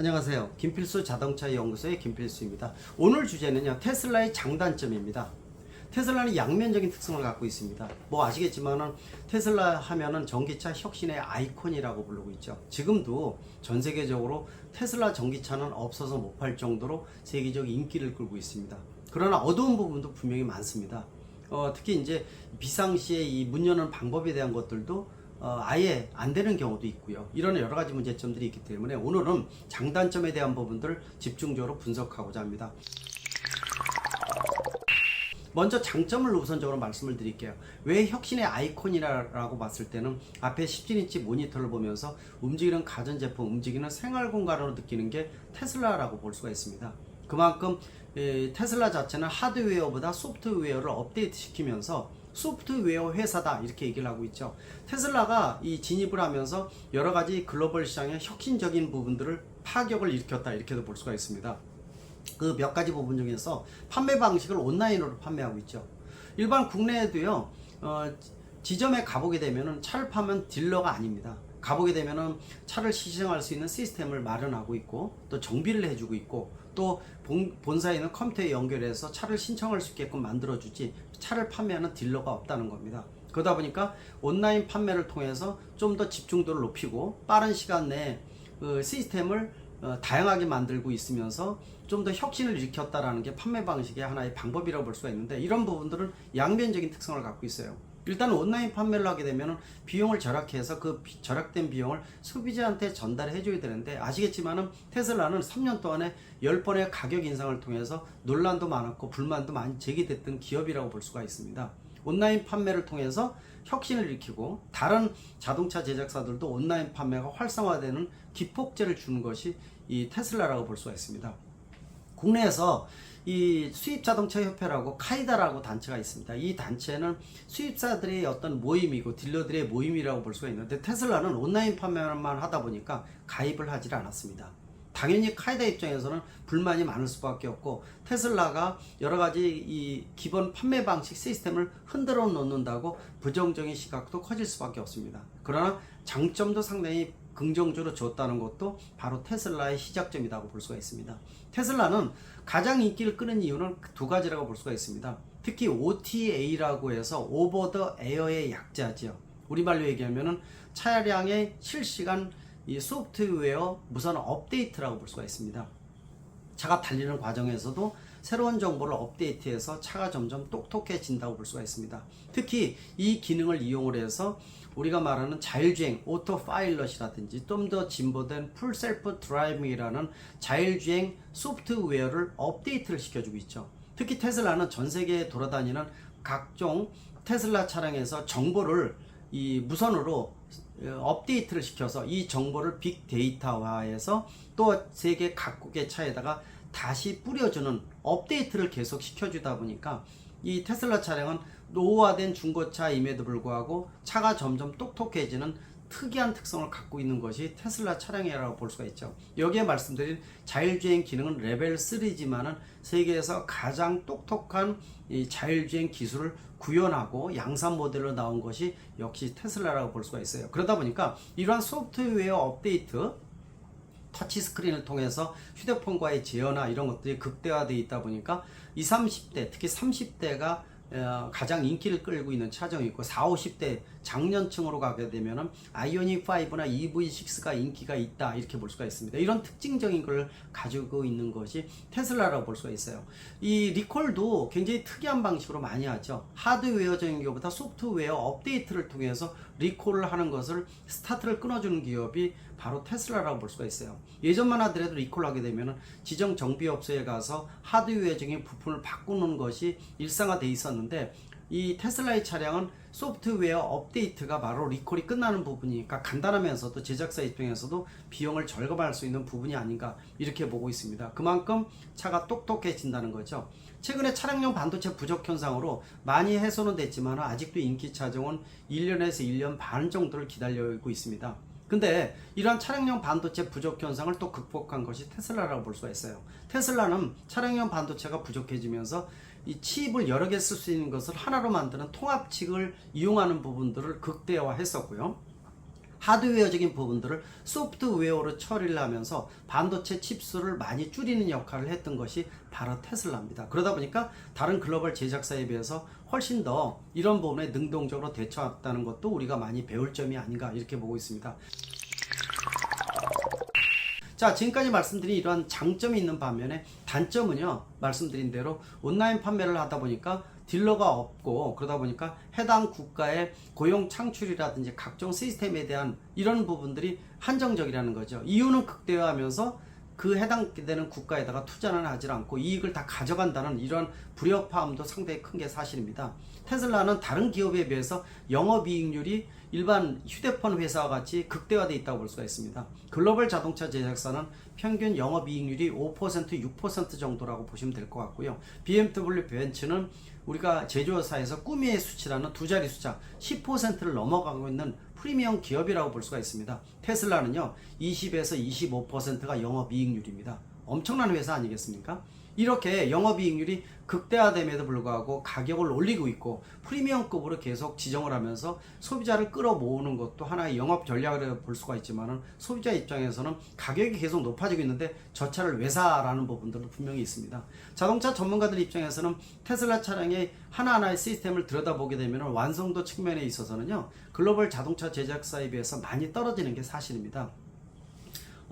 안녕하세요. 김필수 자동차 연구소의 김필수입니다. 오늘 주제는요, 테슬라의 장단점입니다. 테슬라는 양면적인 특성을 갖고 있습니다. 뭐 아시겠지만은 테슬라 하면은 전기차 혁신의 아이콘이라고 부르고 있죠. 지금도 전 세계적으로 테슬라 전기차는 없어서 못 팔 정도로 세계적 인기를 끌고 있습니다. 그러나 어두운 부분도 분명히 많습니다. 특히 이제 비상시에 이 문 여는 방법에 대한 것들도 아예 안 되는 경우도 있고요. 이런 여러 가지 문제점들이 있기 때문에 오늘은 장단점에 대한 부분들을 집중적으로 분석하고자 합니다. 먼저 장점을 우선적으로 말씀을 드릴게요. 왜 혁신의 아이콘이라고 봤을 때는 앞에 17인치 모니터를 보면서 움직이는 가전제품, 움직이는 생활공간으로 느끼는 게 테슬라라고 볼 수가 있습니다. 그만큼 테슬라 자체는 하드웨어보다 소프트웨어를 업데이트 시키면서 소프트웨어 회사다 이렇게 얘기를 하고 있죠. 테슬라가 이 진입을 하면서 여러 가지 글로벌 시장의 혁신적인 부분들을 파격을 일으켰다 이렇게도 볼 수가 있습니다. 그 몇 가지 부분 중에서 판매 방식을 온라인으로 판매하고 있죠. 일반 국내에도요, 지점에 가보게 되면은 차를 파면 딜러가 아닙니다. 가보게 되면은 차를 시승할 수 있는 시스템을 마련하고 있고 또 정비를 해주고 있고 또 본사에 있는 컴퓨터에 연결해서 차를 신청할 수 있게끔 만들어주지 차를 판매하는 딜러가 없다는 겁니다. 그러다 보니까 온라인 판매를 통해서 좀 더 집중도를 높이고 빠른 시간 내에 그 시스템을 다양하게 만들고 있으면서 좀 더 혁신을 일으켰다라는 게 판매 방식의 하나의 방법이라고 볼 수가 있는데, 이런 부분들은 양면적인 특성을 갖고 있어요. 일단 온라인 판매를 하게 되면 비용을 절약해서 그 절약된 비용을 소비자한테 전달해 줘야 되는데, 아시겠지만은 테슬라는 3년 동안에 10번의 가격 인상을 통해서 논란도 많았고 불만도 많이 제기됐던 기업이라고 볼 수가 있습니다. 온라인 판매를 통해서 혁신을 일으키고 다른 자동차 제작사들도 온라인 판매가 활성화되는 기폭제를 주는 것이 이 테슬라라고 볼 수가 있습니다. 국내에서 이 수입자동차 협회라고 카이다라고 단체가 있습니다. 이 단체는 수입사들의 어떤 모임이고 딜러들의 모임이라고 볼 수가 있는데, 테슬라는 온라인 판매만 하다 보니까 가입을 하질 않았습니다. 당연히 카이다 입장에서는 불만이 많을 수밖에 없고, 테슬라가 여러 가지 이 기본 판매 방식 시스템을 흔들어 놓는다고 부정적인 시각도 커질 수밖에 없습니다. 그러나 장점도 상당히 긍정적으로 줬다는 것도 바로 테슬라의 시작점이라고 볼 수가 있습니다. 테슬라는 가장 인기를 끄는 이유는 두 가지라고 볼 수가 있습니다. 특히 OTA라고 해서 오버 더 에어의 약자죠. 우리말로 얘기하면은 차량의 실시간 이 소프트웨어 무선 업데이트라고 볼 수가 있습니다. 차가 달리는 과정에서도 새로운 정보를 업데이트해서 차가 점점 똑똑해진다고 볼 수가 있습니다. 특히 이 기능을 이용을 해서 우리가 말하는 자율주행 오토 파일럿이라든지 좀 더 진보된 풀 셀프 드라이빙이라는 자율주행 소프트웨어를 업데이트를 시켜주고 있죠. 특히 테슬라는 전 세계에 돌아다니는 각종 테슬라 차량에서 정보를 이 무선으로 업데이트를 시켜서 이 정보를 빅데이터화해서 또 세계 각국의 차에다가 다시 뿌려주는 업데이트를 계속 시켜주다 보니까 이 테슬라 차량은 노후화된 중고차임에도 불구하고 차가 점점 똑똑해지는 특이한 특성을 갖고 있는 것이 테슬라 차량이라고 볼 수가 있죠. 여기에 말씀드린 자율주행 기능은 레벨 3지만은 세계에서 가장 똑똑한 이 자율주행 기술을 구현하고 양산 모델로 나온 것이 역시 테슬라라고 볼 수가 있어요. 그러다 보니까 이러한 소프트웨어 업데이트, 터치 스크린을 통해서 휴대폰과의 제어나 이런 것들이 극대화되어 있다 보니까 20, 30대, 특히 30대가 가장 인기를 끌고 있는 차종이 있고, 40, 50대 장년층으로 가게 되면은 아이오닉 5나 EV6가 인기가 있다 이렇게 볼 수가 있습니다. 이런 특징적인 걸 가지고 있는 것이 테슬라라고 볼 수가 있어요. 이 리콜도 굉장히 특이한 방식으로 많이 하죠. 하드웨어적인 것보다 소프트웨어 업데이트를 통해서 리콜을 하는 것을 스타트를 끊어주는 기업이 바로 테슬라라고 볼 수가 있어요. 예전만 하더라도 리콜을 하게 되면 지정 정비업소에 가서 하드웨어적인 부품을 바꾸는 것이 일상화되어 있었는데, 이 테슬라의 차량은 소프트웨어 업데이트가 바로 리콜이 끝나는 부분이니까 간단하면서도 제작사 입장에서도 비용을 절감할 수 있는 부분이 아닌가 이렇게 보고 있습니다. 그만큼 차가 똑똑해진다는 거죠. 최근에 차량용 반도체 부족 현상으로 많이 해소는 됐지만 아직도 인기 차종은 1년에서 1년 반 정도를 기다리고 있습니다. 근데 이러한 차량용 반도체 부족 현상을 또 극복한 것이 테슬라라고 볼 수가 있어요. 테슬라는 차량용 반도체가 부족해지면서 이 칩을 여러 개 쓸 수 있는 것을 하나로 만드는 통합 칩을 이용하는 부분들을 극대화했었고요. 하드웨어적인 부분들을 소프트웨어로 처리를 하면서 반도체 칩수를 많이 줄이는 역할을 했던 것이 바로 테슬라입니다. 그러다 보니까 다른 글로벌 제작사에 비해서 훨씬 더 이런 부분에 능동적으로 대처했다는 것도 우리가 많이 배울 점이 아닌가 이렇게 보고 있습니다. 자, 지금까지 말씀드린 이러한 장점이 있는 반면에 단점은요, 말씀드린 대로 온라인 판매를 하다 보니까 딜러가 없고, 그러다 보니까 해당 국가의 고용 창출이라든지 각종 시스템에 대한 이런 부분들이 한정적이라는 거죠. 이유는 극대화하면서 그 해당되는 국가에다가 투자는 하지 않고 이익을 다 가져간다는 이런 불협화음도 상당히 큰 게 사실입니다. 테슬라는 다른 기업에 비해서 영업이익률이 일반 휴대폰 회사와 같이 극대화되어 있다고 볼 수가 있습니다. 글로벌 자동차 제작사는 평균 영업이익률이 5%, 6% 정도라고 보시면 될 것 같고요. BMW, 벤츠는 우리가 제조사에서 꿈의 수치라는 두 자리 숫자 10%를 넘어가고 있는 프리미엄 기업이라고 볼 수가 있습니다. 테슬라는요 20에서 25%가 영업이익률입니다. 엄청난 회사 아니겠습니까? 이렇게 영업이익률이 극대화됨에도 불구하고 가격을 올리고 있고 프리미엄급으로 계속 지정을 하면서 소비자를 끌어모으는 것도 하나의 영업 전략이라고 볼 수가 있지만 소비자 입장에서는 가격이 계속 높아지고 있는데 저 차를 왜 사라는 부분들도 분명히 있습니다. 자동차 전문가들 입장에서는 테슬라 차량의 하나하나의 시스템을 들여다보게 되면 완성도 측면에 있어서는요 글로벌 자동차 제작사에 비해서 많이 떨어지는 게 사실입니다.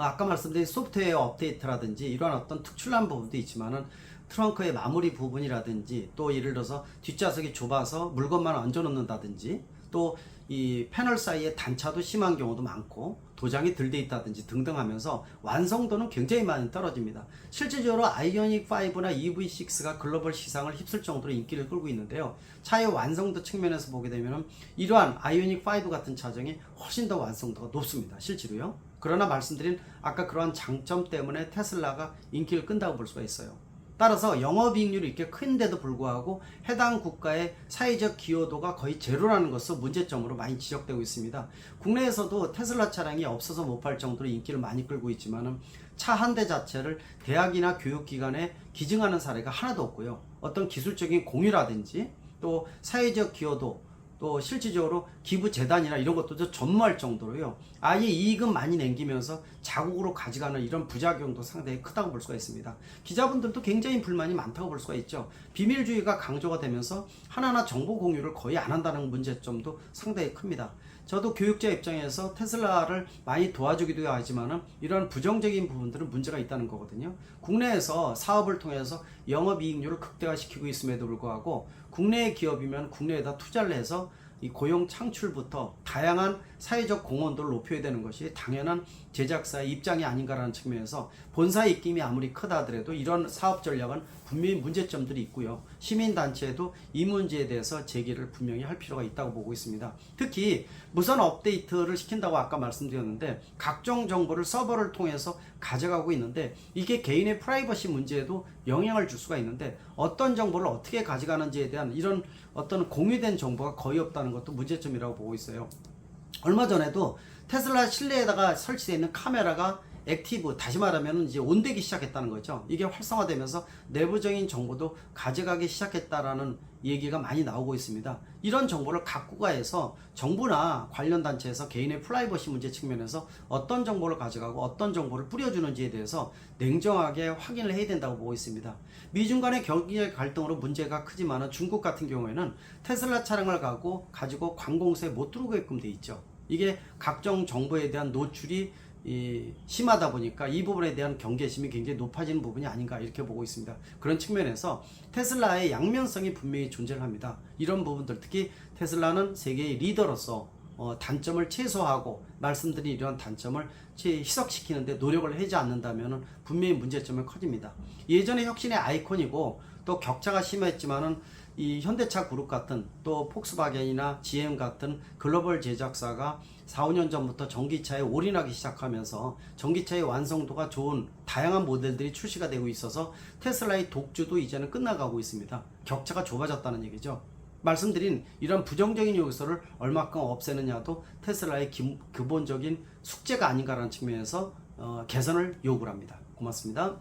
아까 말씀드린 소프트웨어 업데이트라든지 이러한 어떤 특출난 부분도 있지만은 트렁크의 마무리 부분이라든지 또 예를 들어서 뒷좌석이 좁아서 물건만 얹어 놓는다든지 또 이 패널 사이에 단차도 심한 경우도 많고 도장이 덜 돼 있다든지 등등 하면서 완성도는 굉장히 많이 떨어집니다. 실질적으로 아이오닉 5나 EV6가 글로벌 시장을 휩쓸 정도로 인기를 끌고 있는데요. 차의 완성도 측면에서 보게 되면 이러한 아이오닉 5 같은 차종이 훨씬 더 완성도가 높습니다. 실제로요. 그러나 말씀드린 아까 그러한 장점 때문에 테슬라가 인기를 끈다고 볼 수가 있어요. 따라서 영업이익률이 이렇게 큰데도 불구하고 해당 국가의 사회적 기여도가 거의 제로라는 것은 문제점으로 많이 지적되고 있습니다. 국내에서도 테슬라 차량이 없어서 못 팔 정도로 인기를 많이 끌고 있지만 차 한 대 자체를 대학이나 교육기관에 기증하는 사례가 하나도 없고요. 어떤 기술적인 공유라든지 또 사회적 기여도 또 실질적으로 기부재단이나 이런 것도 전무할 정도로요. 아예 이익은 많이 남기면서 자국으로 가져가는 이런 부작용도 상당히 크다고 볼 수가 있습니다. 기자분들도 굉장히 불만이 많다고 볼 수가 있죠. 비밀주의가 강조가 되면서 하나하나 정보 공유를 거의 안 한다는 문제점도 상당히 큽니다. 저도 교육자 입장에서 테슬라를 많이 도와주기도 하지만 이런 부정적인 부분들은 문제가 있다는 거거든요. 국내에서 사업을 통해서 영업이익률을 극대화시키고 있음에도 불구하고 국내의 기업이면 국내에다 투자를 해서 이 고용 창출부터 다양한 사회적 공헌도를 높여야 되는 것이 당연한 제작사의 입장이 아닌가라는 측면에서 본사의 입김이 아무리 크다 하더라도 이런 사업 전략은 분명히 문제점들이 있고요. 시민단체도 이 문제에 대해서 제기를 분명히 할 필요가 있다고 보고 있습니다. 특히 무선 업데이트를 시킨다고 아까 말씀드렸는데 각종 정보를 서버를 통해서 가져가고 있는데 이게 개인의 프라이버시 문제에도 영향을 줄 수가 있는데 어떤 정보를 어떻게 가져가는지에 대한 이런 어떤 공유된 정보가 거의 없다는 것도 문제점이라고 보고 있어요. 얼마 전에도 테슬라 실내에다가 설치되어 있는 카메라가 액티브, 다시 말하면 이제 온되기 시작했다는 거죠. 이게 활성화되면서 내부적인 정보도 가져가기 시작했다라는 얘기가 많이 나오고 있습니다. 이런 정보를 각 국가에서 정부나 관련 단체에서 개인의 프라이버시 문제 측면에서 어떤 정보를 가져가고 어떤 정보를 뿌려주는지에 대해서 냉정하게 확인을 해야 된다고 보고 있습니다. 미중 간의 경제 갈등으로 문제가 크지만 중국 같은 경우에는 테슬라 차량을 가지고 관공서에 못 들어오게끔 돼 있죠. 이게 각종 정보에 대한 노출이 심하다 보니까 이 부분에 대한 경계심이 굉장히 높아지는 부분이 아닌가 이렇게 보고 있습니다. 그런 측면에서 테슬라의 양면성이 분명히 존재를 합니다. 이런 부분들 특히 테슬라는 세계의 리더로서 단점을 최소화하고 말씀드린 이러한 단점을 희석시키는데 노력을 하지 않는다면 분명히 문제점이 커집니다. 예전에 혁신의 아이콘이고 또 격차가 심했지만은 이 현대차 그룹 같은 또 폭스바겐이나 GM 같은 글로벌 제작사가 4, 5년 전부터 전기차에 올인하기 시작하면서 전기차의 완성도가 좋은 다양한 모델들이 출시가 되고 있어서 테슬라의 독주도 이제는 끝나가고 있습니다. 격차가 좁아졌다는 얘기죠. 말씀드린 이런 부정적인 요소를 얼마큼 없애느냐도 테슬라의 기본적인 숙제가 아닌가라는 측면에서 개선을 요구를 합니다. 고맙습니다.